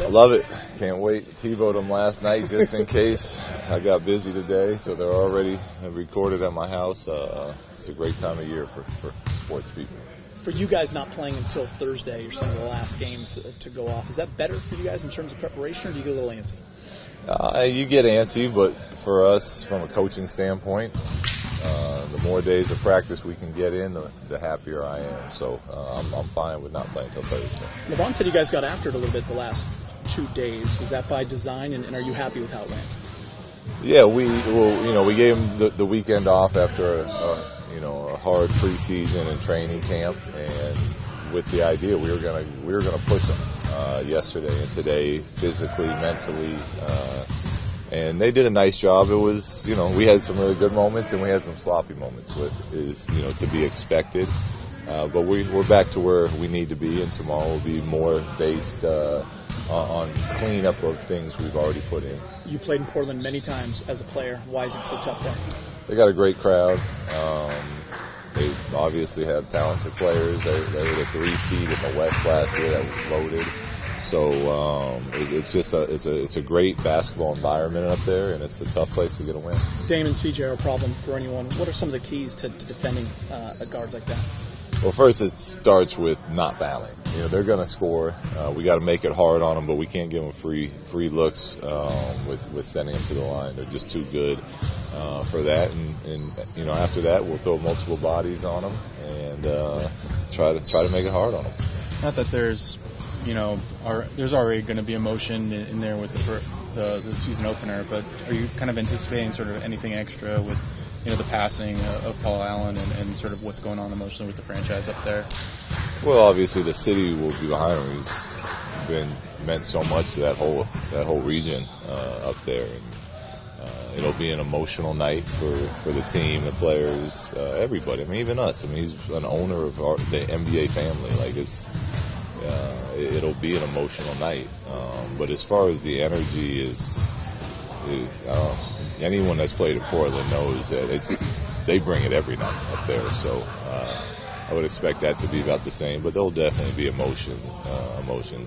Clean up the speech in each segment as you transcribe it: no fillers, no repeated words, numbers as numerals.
fit? I love it. Can't wait. T-bowed them last night just in case. I got busy today, so they're already recorded at my house. It's a great time of year for sports people. For you guys not playing until Thursday or some of the last games to go off, is that better for you guys in terms of preparation, or do you get a little antsy? You get antsy, but for us, from a coaching standpoint, the more days of practice we can get in, the happier I am. So I'm fine with not playing until Thursday. LeBron said you guys got after it a little bit the last 2 days. Was that by design, and are you happy with how it went? Yeah, we gave him the weekend off after a hard preseason and training camp, and with the idea we were gonna push him yesterday and today, physically, mentally. And they did a nice job. It was, we had some really good moments and we had some sloppy moments, but is, to be expected. But we're back to where we need to be, and tomorrow will be more based on cleanup of things we've already put in. You played in Portland many times as a player. Why is it so tough there? They got a great crowd. They obviously have talented players. They were the 3 seed in the West last year that was loaded. So it's a great basketball environment up there, and it's a tough place to get a win. Dame and CJ are a problem for anyone. What are some of the keys to defending guards like that? Well, first it starts with not fouling. They're going to score. We got to make it hard on them, but we can't give them free looks with sending them to the line. They're just too good for that. And after that, we'll throw multiple bodies on them and try to make it hard on them. Not that there's there's already going to be emotion in there with the season opener, but are you kind of anticipating sort of anything extra with the passing of Paul Allen and sort of what's going on emotionally with the franchise up there? Well, obviously the city will be behind him. He's meant so much to that whole region up there, and it'll be an emotional night for the team, the players, everybody. I mean, even us. I mean, he's an owner of the NBA family. Like it'll be an emotional night. But as far as the energy is anyone that's played in Portland knows that they bring it every night up there. So I would expect that to be about the same, but there'll definitely be emotions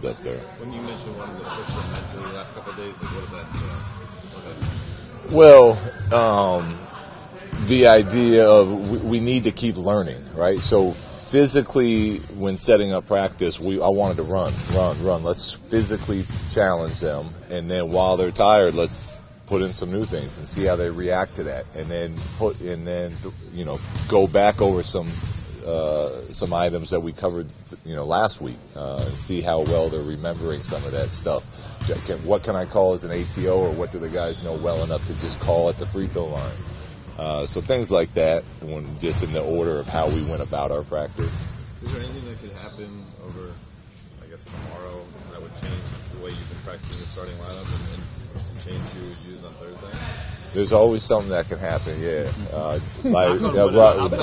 up there. When you mentioned wanting to push them mentally the last couple of days, what does that mean? Well, the idea of we need to keep learning, right? So physically, when setting up practice, I wanted to run. Let's physically challenge them, and then while they're tired, let's put in some new things and see how they react to that, and then go back over some items that we covered last week, and see how well they're remembering some of that stuff. What can I call as an ATO, or what do the guys know well enough to just call at the free throw line? So things like that, when just in the order of how we went about our practice. Is there anything that could happen over, I guess, tomorrow that would change the way you've been practicing the starting lineup and change who you would use on Thursday? There's always something that can happen, yeah.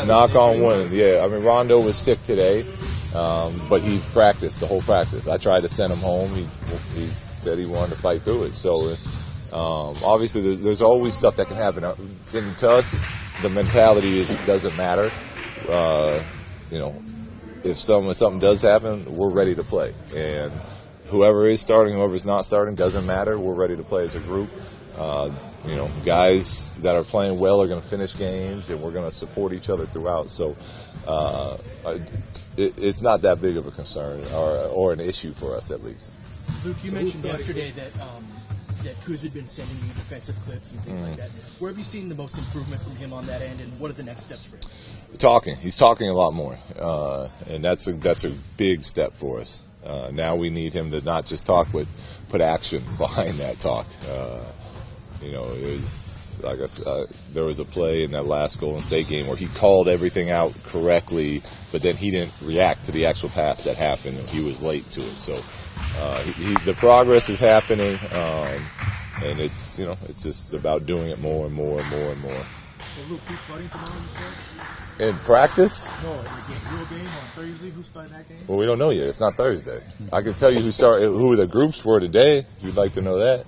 Knock on wood, yeah. I mean, Rondo was sick today, but he practiced the whole practice. I tried to send him home. He said he wanted to fight through it. So obviously, there's always stuff that can happen. And to us, the mentality is it doesn't matter. If something does happen, we're ready to play. And whoever is starting, whoever's not starting, doesn't matter. We're ready to play as a group. Guys that are playing well are going to finish games, and we're going to support each other throughout. So it's not that big of a concern or an issue for us, at least. Luke, you mentioned yesterday that Kuz had been sending you defensive clips and things like that. Where have you seen the most improvement from him on that end, and what are the next steps for him? Talking. He's talking a lot more, and that's a big step for us. Now we need him to not just talk, but put action behind that talk. There was a play in that last Golden State game where he called everything out correctly, but then he didn't react to the actual pass that happened, and he was late to it. So the progress is happening, and it's just about doing it more and more and more and more. So Luke, who's starting tomorrow, you said? In practice? No, in the real game on Thursday. Who's starting that game? Well, we don't know yet. It's not Thursday. I can tell you who the groups were today. If you'd like to know that.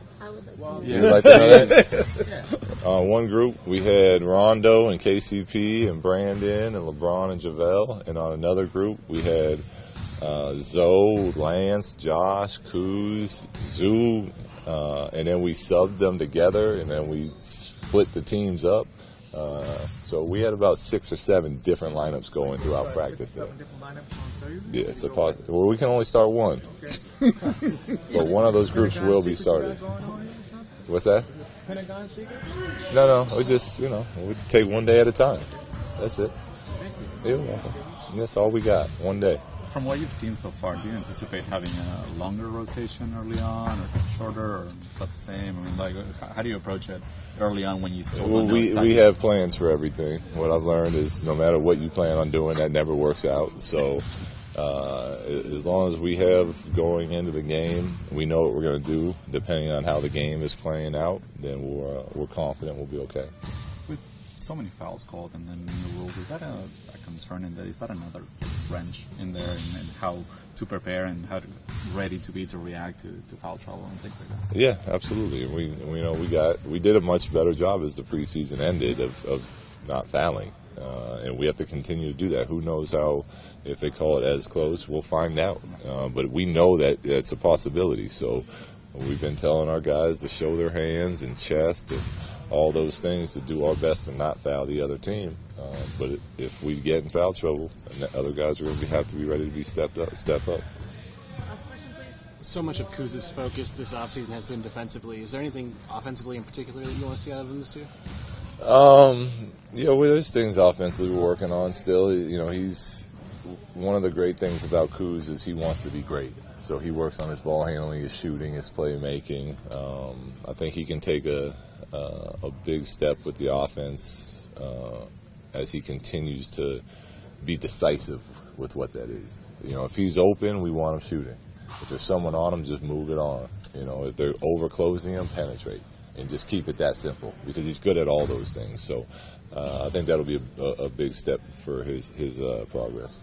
You'd like to know that? On one group, we had Rondo and KCP and Brandon and LeBron and JaVale. And on another group, we had Zoe, Lance, Josh, Kuz, Zoo, and then we subbed them together, and then we split the teams up. So we had about 6 or 7 different lineups going throughout practice there. Yeah, it's well, we can only start one. But one of those groups will be started. What's that? No, we just, we take one day at a time. That's it. You're welcome. That's all we got, one day. From what you've seen so far, do you anticipate having a longer rotation early on, or shorter, or about the same? I mean, like, how do you approach it early on when you still don't know exactly? We have plans for everything. What I've learned is no matter what you plan on doing, that never works out. So as long as we have going into the game, we know what we're going to do. Depending on how the game is playing out, then we're confident we'll be okay. With so many fouls called and then new rules, is that a concern in that? Is that another wrench in there and how to prepare and how ready to be to react to foul trouble and things like that? Yeah, absolutely. We did a much better job as the preseason ended of not fouling, and we have to continue to do that. Who knows how, if they call it as close, we'll find out. But we know that it's a possibility. So we've been telling our guys to show their hands and chest and all those things to do our best to not foul the other team. But if we get in foul trouble, and the other guys are going to have to be ready to be step up. Last question, please. So much of Kuz's focus this offseason has been defensively. Is there anything offensively in particular that you want to see out of him this year? There's things offensively we're working on still. He's one of the great things about Kuz is he wants to be great. So he works on his ball handling, his shooting, his playmaking. I think he can take a big step with the offense as he continues to be decisive with what that is. If he's open, we want him shooting. If there's someone on him, just move it on. If they're over closing him, penetrate. And just keep it that simple because he's good at all those things. So I think that'll be a big step for his progress.